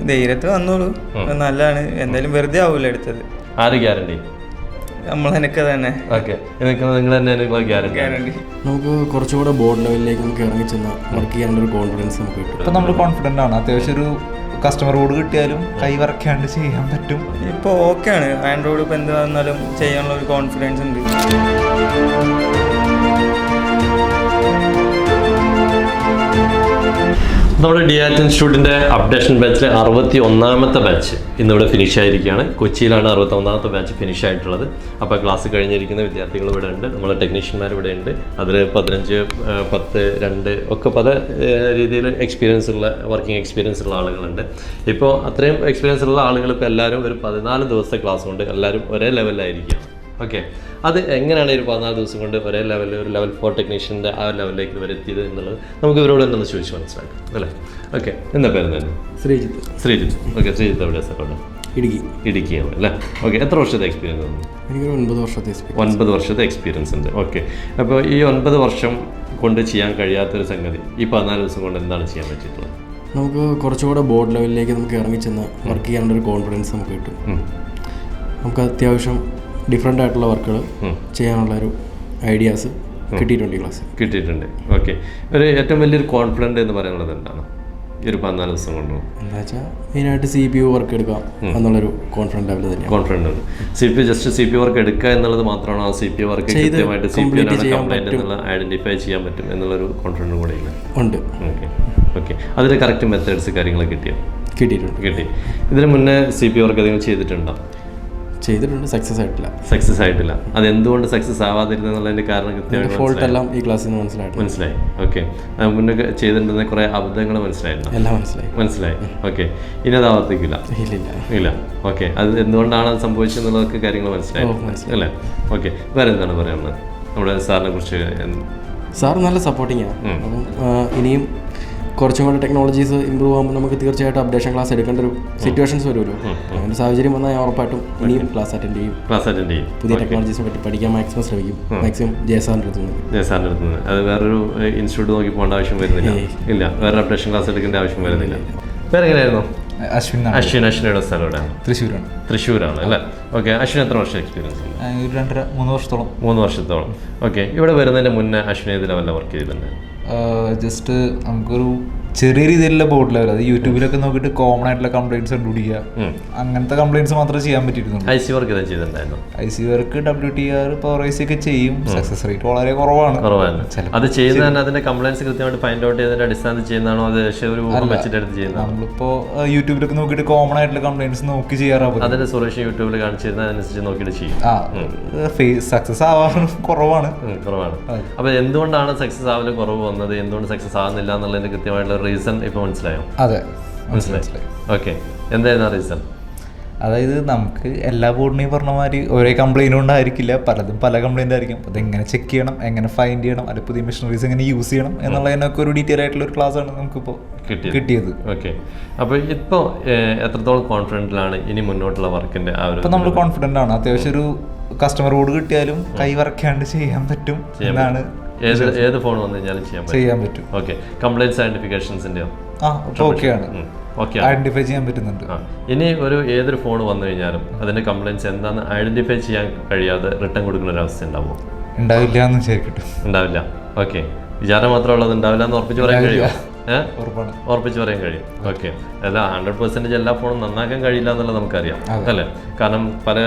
ധൈര്യത്തിൽ വന്നോളൂ, നല്ലതാണ്. എന്തായാലും വെറുതെ ആവൂല എടുത്തത്. ആര് ഗ്യാരണ്ടി? നമ്മളെനക്ക് തന്നെ. ഓക്കെ, നിങ്ങൾ തന്നെ ഗ്യാരണ്ടി. നമുക്ക് കുറച്ചുകൂടെ ബോർഡ് ലെവലിലേക്ക് നമുക്ക് ഇറങ്ങി ചെന്ന് വർക്ക് ചെയ്യാനുള്ള ഒരു കോൺഫിഡൻസ് നമുക്ക് കിട്ടും. ഇപ്പം നമ്മൾ കോൺഫിഡൻ്റ് ആണ്. അത്യാവശ്യം ഒരു കസ്റ്റമറോട് കിട്ടിയാലും കൈ വറക്കാണ്ട് ചെയ്യാൻ പറ്റും. ഇപ്പോൾ ഓക്കെയാണ്. ആൻഡ്രോയിഡ് ഇപ്പോൾ എന്ത് വന്നാലും ചെയ്യാനുള്ള ഒരു കോൺഫിഡൻസ് ഉണ്ട്. നമ്മുടെ ഡിയാറ്റ് ഇൻസ്റ്റിറ്റ്യൂട്ടിൻ്റെ അപ്ഡേഷൻ ബാച്ചിലെ 61ാമത്തെ ബാച്ച് ഇന്നിവിടെ ഫിനിഷ് ആയിരിക്കുകയാണ്. കൊച്ചിയിലാണ് 61ാമത്തെ ബാച്ച് ഫിനിഷ് ആയിട്ടുള്ളത്. അപ്പോൾ ക്ലാസ് കഴിഞ്ഞിരിക്കുന്ന വിദ്യാർത്ഥികൾ ഇവിടെ ഉണ്ട്, നമ്മളെ ടെക്നീഷ്യന്മാർ ഇവിടെ ഉണ്ട്. അതിൽ 15, 10, 2 ഒക്കെ പല രീതിയിൽ വർക്കിംഗ് എക്സ്പീരിയൻസ് ഉള്ള ആളുകളുണ്ട്. ഇപ്പോൾ അത്രയും എക്സ്പീരിയൻസ് ഉള്ള ആളുകൾ ഇപ്പോൾ എല്ലാവരും ഒരു 14 ദിവസത്തെ ക്ലാസ് കൊണ്ട് എല്ലാവരും ഒരേ ലെവലിലായിരിക്കുകയാണ്. ഓക്കെ, അത് എങ്ങനെയാണ് ഒരു 14 ദിവസം കൊണ്ട് ഒരേ ലെവലിൽ ഒരു ലെവൽ 4 ടെക്നീഷ്യൻ്റെ ആ ലെവലിലേക്ക് വരെത്തിയത് എന്നുള്ളത് നമുക്ക് ഇവരോട് തന്നെ ചോദിച്ച് മനസ്സിലാക്കാം അല്ലേ? ഓക്കെ, എന്താ പേര് തന്നെ? ശ്രീജിത്ത്. ഓക്കെ, ശ്രീജിത്ത് എവിടെയാണ് സ്ഥലം? ഇടുക്കിയാണ് അല്ലേ? ഓക്കെ, എത്ര വർഷത്തെ എക്സ്പീരിയൻസ് ഉണ്ട്? എനിക്കൊരു 9 വർഷത്തെ എക്സ്പീരിയൻസ് ഉണ്ട്. ഓക്കെ, അപ്പോൾ ഈ 9 വർഷം കൊണ്ട് ചെയ്യാൻ കഴിയാത്തൊരു സംഗതി ഈ 14 ദിവസം കൊണ്ട് എന്താണ് ചെയ്യാൻ പറ്റിയിട്ടുള്ളത്? നമുക്ക് കുറച്ചുകൂടെ ബോർഡ് ലെവലിലേക്ക് നമുക്ക് ഇറങ്ങി ചെന്ന് വർക്ക് ചെയ്യാനുള്ള ഒരു കോൺഫിഡൻസ് നമുക്ക് കിട്ടും. നമുക്ക് അത്യാവശ്യം ഡിഫറെൻ്റ് ആയിട്ടുള്ള വർക്കുകൾ ചെയ്യാനുള്ള ഒരു ഐഡിയാസ് കിട്ടിയിട്ടുണ്ട്. ഓക്കെ, ഒരു ഏറ്റവും വലിയൊരു കോൺഫിഡൻറ്റ് എന്ന് പറയുന്നത് എന്താണ് ഈ ഒരു 14 ദിവസം കൊണ്ട്? എന്താ വെച്ചാൽ മെയിനായിട്ട് CPU വർക്ക് എടുക്കാം എന്നുള്ളൊരു കോൺഫിഡൻറ്റ് ലെവൽ തന്നെയാണ്. കോൺഫിഡൻറ്റ് ഉണ്ട്. CPU വർക്ക് എടുക്കുക എന്നുള്ളത് മാത്രമാണോ? ആ CPU വർക്ക് കൃത്യമായിട്ട് കംപ്ലൈൻറ്റ് എന്നുള്ള ഐഡൻറ്റിഫൈ ചെയ്യാൻ പറ്റും എന്നുള്ളൊരു കോൺഫിഡൻറ്റും കൂടെ ഉണ്ട്. ഓക്കെ, അതിന് കറക്റ്റ് മെത്തേഡ്സ് കാര്യങ്ങൾ കിട്ടി. ഇതിന് മുന്നേ CPU വർക്ക് അധികം ചെയ്തിട്ടുണ്ട്. സക്സസ് ആയിട്ടില്ല. അത് എന്തുകൊണ്ട് സക്സസ് ആവാതിരുന്നതിന്റെ കാരണം കൃത്യമായിട്ട് ഫോൾട്ട് എല്ലാം ഈ ക്ലാസ്സിൽ മനസ്സിലായി. ഓക്കെ, മുന്നേ ചെയ്തിട്ടുണ്ടെന്ന കുറെ അബദ്ധങ്ങൾ മനസ്സിലായി. ഓക്കെ, ഇനി അത് ആവർത്തിക്കില്ല. ഇല്ല. ഓക്കെ, അത് എന്തുകൊണ്ടാണ് അത് സംഭവിച്ചെന്നുള്ളതൊക്കെ കാര്യങ്ങൾ മനസ്സിലായി അല്ലേ? ഓക്കെ, വേറെ എന്താണ് പറയാനുള്ളത് നമ്മുടെ സാറിനെ കുറിച്ച്? സാർ നല്ല സപ്പോർട്ടിങ് ആണ്. അപ്പം ഇനിയും കുറച്ചും കൂടെ ടെക്നോളജീസ് ഇമ്പ്രൂവ് ആകുമ്പോൾ നമുക്ക് തീർച്ചയായിട്ടും അപ്ഡേഷൻ ക്ലാസ് എടുക്കേണ്ട ഒരു സിറ്റുവേഷൻസ് വരുമല്ലോ. അങ്ങനെ സാഹചര്യം വന്നാൽ ഞാൻ ഉറപ്പായിട്ടും ഇനിയും ക്ലാസ് അറ്റൻഡ് ചെയ്യും. പുതിയ ടെക്നോളജീസിനെ പറ്റി പഠിക്കാൻ മാക്സിമം ശ്രമിക്കും. മാക്സിമം ജയസാറിൻ്റെ അടുത്ത് അത് വേറൊരു ഇൻസ്റ്റിറ്റ്യൂട്ട് നോക്കി പോകേണ്ട ആവശ്യം വരുന്നില്ല. ഇല്ല, വേറെ അപ്ഡേഷൻ ക്ലാസ് എടുക്കേണ്ട ആവശ്യം വരുന്നില്ല. വേറെ എങ്ങനെയായിരുന്നു? അശ്വിനയുടെ സ്ഥലം എവിടെയാണ്? തൃശ്ശൂരാണ് അല്ലേ? ഓക്കെ, അശ്വിൻ എത്ര വർഷം എക്സ്പീരിയൻസ് ഉണ്ട്? 3 വർഷത്തോളം. ഓക്കെ, ഇവിടെ വരുന്നതിന് മുന്നേ അശ്വിൻ ഇതിൽ വല്ല വർക്ക് ചെയ്തിട്ടുണ്ട്? ജസ്റ്റ് നമുക്കൊരു ചെറിയ രീതിയിലുള്ള ബോർഡ് ലെവൽ, അത് യൂട്യൂബിലൊക്കെ നോക്കിയിട്ട് കോമൺ ആയിട്ടുള്ള കംപ്ലൈൻറ്റ്സ് കണ്ടുപിടിക്കുക, അങ്ങനത്തെ കംപ്ലൈൻറ്റ്സ് മാത്രമേ ചെയ്യാൻ പറ്റിയിരുന്നു. IC വർക്ക് ചെയ്തിട്ടുണ്ടായിരുന്നു. IC work WTR power IC ഒക്കെ ചെയ്യും. സക്സസ് റേറ്റ് വളരെ കുറവാണ്. അത് ചെയ്യുന്ന അതിന്റെ കംപ്ലൈൻറ്റ്സ് കൃത്യമായിട്ട് ഫൈൻഡ് ഔട്ട് ചെയ്തതിന്റെ അടിസ്ഥാനത്തിൽ ചെയ്യുന്നതാണോ അത് വെച്ചിട്ടെടുത്ത് ചെയ്യുന്നത്? നമ്മളിപ്പോ യൂട്യൂബിലൊക്കെ നോക്കിയിട്ട് കോമൺ ആയിട്ടുള്ള കംപ്ലൈൻറ്റ്സ് നോക്കി ചെയ്യാറാവും. അതിന്റെ സൊല്യൂഷൻ യൂട്യൂബിൽ കാണിച്ചിരുന്ന അതനുസരിച്ച് നോക്കിയിട്ട് ചെയ്യും. സക്സസ് ആവാൻ കുറവാണ്. അപ്പൊ എന്തുകൊണ്ടാണ് സക്സസ് ആവല് കുറവ് വന്നത്, എന്തുകൊണ്ട് സക്സസ് ആവുന്നില്ല എന്നുള്ളതിന്റെ കൃത്യമായിട്ടുള്ള റീസൺ ഇപ്പൊ മനസ്സിലായോ? അതെ, മനസ്സിലായി. ഓക്കെ, എന്തായിരുന്നു ആ റീസൺ? അതായത് നമുക്ക് എല്ലാ ബോർഡിനെയും പറഞ്ഞ മാതിരി ഒരേ കംപ്ലൈൻറ്റ് കൊണ്ടായിരിക്കില്ല, പലതും പല കംപ്ലൈൻ്റ് ആയിരിക്കും. അത് എങ്ങനെ ചെക്ക് ചെയ്യണം, എങ്ങനെ ഫൈൻഡ് ചെയ്യണം, അല്ലെങ്കിൽ പുതിയ മെഷീനറീസ് എങ്ങനെ യൂസ് ചെയ്യണം എന്നുള്ളതിനൊക്കെ ഒരു ഡീറ്റെയിൽ ആയിട്ടുള്ള ഒരു ക്ലാസ് ആണ് നമുക്കിപ്പോൾ കിട്ടിയത്. ഓക്കെ, അപ്പോൾ ഇപ്പോൾ എത്രത്തോളം കോൺഫിഡൻറ്റിലാണ് ഇനി മുന്നോട്ടുള്ള വർക്കിൻ്റെ ആ ഒരു? ഇപ്പം നമ്മൾ കോൺഫിഡൻ്റ് ആണ്. അത്യാവശ്യം ഒരു കസ്റ്റമറോട് കിട്ടിയാലും കൈ വറക്കാണ്ട് ചെയ്യാൻ പറ്റും എന്നാണ്. ഏത് ഫോൺ വന്നു കഴിഞ്ഞാലും ചെയ്യാൻ പറ്റും. ഓക്കെ, കംപ്ലൈൻറ്റ്സ് ഐഡന്റിഫിക്കേഷൻസിൻ്റെയോ? ഓക്കെയാണ്, ഐഡന്റിഫൈ ചെയ്യാൻ പറ്റുന്നുണ്ട്. ഇനി ഏതൊരു ഫോൺ വന്നു കഴിഞ്ഞാലും അതിന്റെ കംപ്ലൈൻറ്റ്സ് എന്താണെന്ന് ഐഡന്റിഫൈ ചെയ്യാൻ കഴിയാതെ റിട്ടേൺ കൊടുക്കുന്ന ഒരു അവസ്ഥ ഉണ്ടാവുമോ? ഉണ്ടാവില്ല എന്ന് വിചാരിക്കട്ടെ. ഉണ്ടാവില്ല. ഓക്കെ, വിചാരം മാത്രമുള്ളത് ഉണ്ടാവില്ല എന്ന് ഉറപ്പിച്ച് പറയാൻ കഴിയുമോ? ഉറപ്പിച്ച് പറയാൻ കഴിയും. ഓക്കെ, അല്ല 100% എല്ലാ ഫോണും നന്നാക്കാൻ കഴിയില്ല എന്നുള്ളത് നമുക്കറിയാം അല്ലേ? കാരണം പല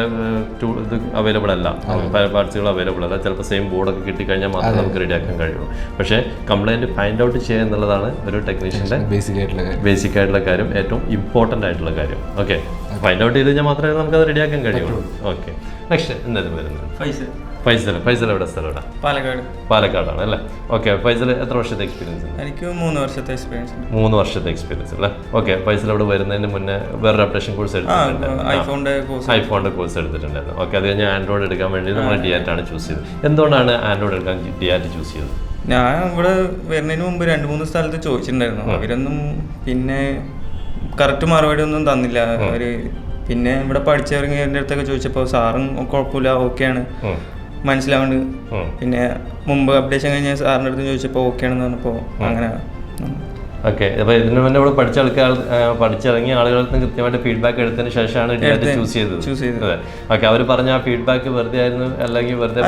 ഇത് അവൈലബിൾ അല്ല, പല പാർട്സുകൾ അവൈലബിൾ അല്ല. ചിലപ്പോൾ സെയിം ബോർഡൊക്കെ കിട്ടിക്കഴിഞ്ഞാൽ മാത്രമേ നമുക്ക് റെഡിയാക്കാൻ കഴിയുള്ളൂ. പക്ഷേ കംപ്ലൈൻറ്റ് ഫൈൻഡ് ഔട്ട് ചെയ്യുക എന്നുള്ളതാണ് ഒരു ടെക്നീഷ്യൻ്റെ ബേസിക് ആയിട്ടുള്ള കാര്യം, ഏറ്റവും ഇമ്പോർട്ടൻ്റ് ആയിട്ടുള്ള കാര്യം. ഓക്കെ, ഫൈൻഡ് ഔട്ട് ചെയ്ത് കഴിഞ്ഞാൽ മാത്രമേ നമുക്കത് റെഡിയാക്കാൻ കഴിയുള്ളൂ. ഓക്കെ, നെക്സ്റ്റ് എന്തായാലും വരുന്നത് ഫൈസൽ എവിടെ സ്ഥലം? പാലക്കാടാണ് അല്ലേ? ഓക്കെ, ഫൈസൽ എത്ര വർഷത്തെ എക്സ്പീരിയൻസ് ഉണ്ട്? എനിക്ക് 3 വർഷത്തെ എക്സ്പീരിയൻസ്. 3 വർഷത്തെ എക്സ്പീരിയൻസ് അല്ലേ? ഓക്കെ, ഫൈസൽ അവിടെ വരുന്നതിന് മുന്നേ വേറൊരു അപ്ഡേഷൻ കോഴ്സ് എടുത്തിട്ടുണ്ടായിരുന്നു, ഐഫോണിന്റെ കോഴ്സ് എടുത്തിട്ടുണ്ടായിരുന്നു. ഓക്കെ, അത് കഴിഞ്ഞ് ആൻഡ്രോയിഡ് എടുക്കാൻ വേണ്ടി നമ്മൾ ഡിയാറ്റ് ആണ് ചൂസ് ചെയ്തത്. എന്തുകൊണ്ടാണ് ആൻഡ്രോയിഡ് എടുക്കാൻ ഡിയാറ്റ് ചൂസ് ചെയ്തത്? ഞാൻ ഇവിടെ വരുന്നതിന് മുമ്പ് 2-3 സ്ഥലത്ത് ചോദിച്ചിട്ടുണ്ടായിരുന്നു. അവരൊന്നും പിന്നെ കറക്റ്റ് മറുപടി ഒന്നും തന്നില്ല. പിന്നെ ഇവിടെ പഠിച്ചവരുടെ അടുത്തൊക്കെ ചോദിച്ചപ്പോൾ സാറും കുഴപ്പമില്ല, ഓക്കെയാണ്, മനസ്സിലാവുന്നുണ്ട്. പിന്നെ മുമ്പ് അപ്ഡേഷൻ കഴിഞ്ഞ സാറിൻ്റെ അടുത്ത് ചോദിച്ചപ്പോൾ ഓക്കെ ആണെന്ന് പറഞ്ഞപ്പോൾ അങ്ങനെ ഓക്കെ. അപ്പോൾ ഇതിന് മുന്നേ ഇവിടെ പഠിച്ചിറങ്ങിയ ആളുകൾക്ക് കൃത്യമായിട്ട് ഫീഡ്ബാക്ക് എടുത്തതിന് ശേഷമാണ് ഡിയാറ്റ് ചൂസ് ചെയ്തത്. അതെ. ഓക്കെ. അവർ പറഞ്ഞ ആ ഫീഡ്ബാക്ക് വെറുതെ ആയിരുന്നു അല്ലെങ്കിൽ വെറുതെ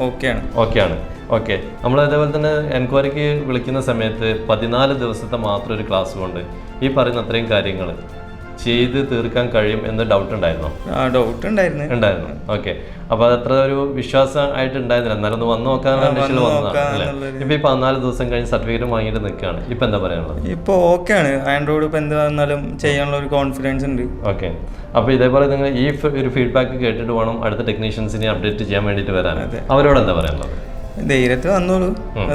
ഓക്കെയാണ്. ഓക്കെ. നമ്മൾ അതേപോലെ തന്നെ എൻക്വയറിക്ക് വിളിക്കുന്ന സമയത്ത് 14 ദിവസത്തെ മാത്രം ഒരു ക്ലാസ് കൊണ്ട് ഈ പറയുന്ന അത്രയും കാര്യങ്ങൾ ചെയ്ത് തീർക്കാൻ കഴിയും എന്ന് ഡൗട്ട് ഉണ്ടായിരുന്നോ? ഉണ്ടായിരുന്നു. ഓക്കെ. അപ്പോൾ അതത്ര ഒരു വിശ്വാസം ആയിട്ട് ഉണ്ടായിരുന്നില്ല, എന്നാലും ഒന്ന് വന്ന് നോക്കാനുള്ള വന്നതാണ്. ഇപ്പൊ ഈ 14 ദിവസം കഴിഞ്ഞ് സർട്ടിഫിക്കറ്റ് വാങ്ങിയിട്ട് നിൽക്കുകയാണ്. ഇപ്പൊ എന്താ പറയാനുള്ളത്? ഇപ്പൊ ഓക്കെയാണ്. ആൻഡ്രോയിഡ് ഇപ്പൊ എന്ത് വന്നാലും ചെയ്യാനുള്ള ഒരു കോൺഫിഡൻസ് ഉണ്ട്. ഓക്കെ. അപ്പോൾ ഇതേപോലെ നിങ്ങൾ ഈ ഒരു ഫീഡ്ബാക്ക് കേട്ടിട്ട് വേണം അടുത്ത ടെക്നീഷ്യൻസിനെ അപ്ഡേറ്റ് ചെയ്യാൻ വേണ്ടിയിട്ട് വരാൻ. അവരോട് എന്താ പറയാനുള്ളത്? ധൈര്യത്തിൽ വന്നോളൂ,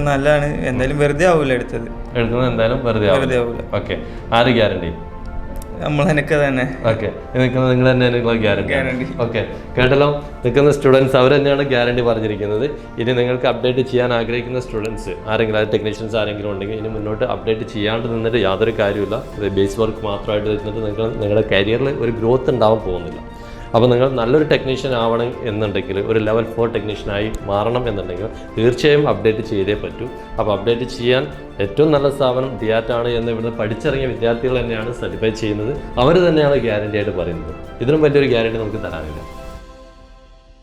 നല്ലതാണ്. എന്തായാലും വെറുതെ ആവൂല എടുക്കുന്നത് എന്തായാലും വെറുതെ ആവില്ല. ഓക്കെ. ആര് ഗ്യാരണ്ടി? നമ്മളെനക്ക് തന്നെ. ഓക്കെ. നിൽക്കുന്നത് നിങ്ങൾ തന്നെയാണ് ഗ്യാരണ്ടി. ഓക്കെ. കേട്ടല്ലോ, നിൽക്കുന്ന സ്റ്റുഡൻസ് അവർ തന്നെയാണ് ഗ്യാരണ്ടി പറഞ്ഞിരിക്കുന്നത്. ഇനി നിങ്ങൾക്ക് അപ്ഡേറ്റ് ചെയ്യാൻ ആഗ്രഹിക്കുന്ന സ്റ്റുഡൻസ് ആരെങ്കിലും, അത് ടെക്നീഷ്യൻസ് ആരെങ്കിലും ഉണ്ടെങ്കിൽ ഇനി മുന്നോട്ട് അപ്ഡേറ്റ് ചെയ്യാണ്ട് നിന്നിട്ട് യാതൊരു കാര്യമില്ല. ഇത് ബേസ് വർക്ക് മാത്രമായിട്ട് നിന്നിട്ട് നിങ്ങളുടെ കരിയറിൽ ഒരു ഗ്രോത്ത് ഉണ്ടാവാൻ പോകുന്നില്ല. അപ്പോൾ നിങ്ങൾ നല്ലൊരു ടെക്നീഷ്യൻ ആവണം എന്നുണ്ടെങ്കിൽ, ഒരു ലെവൽ 4 ടെക്നീഷ്യനായി മാറണം എന്നുണ്ടെങ്കിൽ തീർച്ചയായും അപ്ഡേറ്റ് ചെയ്തേ പറ്റൂ. അപ്പോൾ അപ്ഡേറ്റ് ചെയ്യാൻ ഏറ്റവും നല്ല സ്ഥാപനം ഡിയാറ്റാണ് എന്ന് ഇവിടുന്ന് പഠിച്ചിറങ്ങിയ വിദ്യാർത്ഥികൾ തന്നെയാണ് സർട്ടിഫൈ ചെയ്യുന്നത്. അവർ തന്നെയാണ് ഗ്യാരണ്ടി ആയിട്ട് പറയുന്നത്. ഇതിനും വലിയൊരു ഗ്യാരണ്ടി നമുക്ക് തരാനില്ല.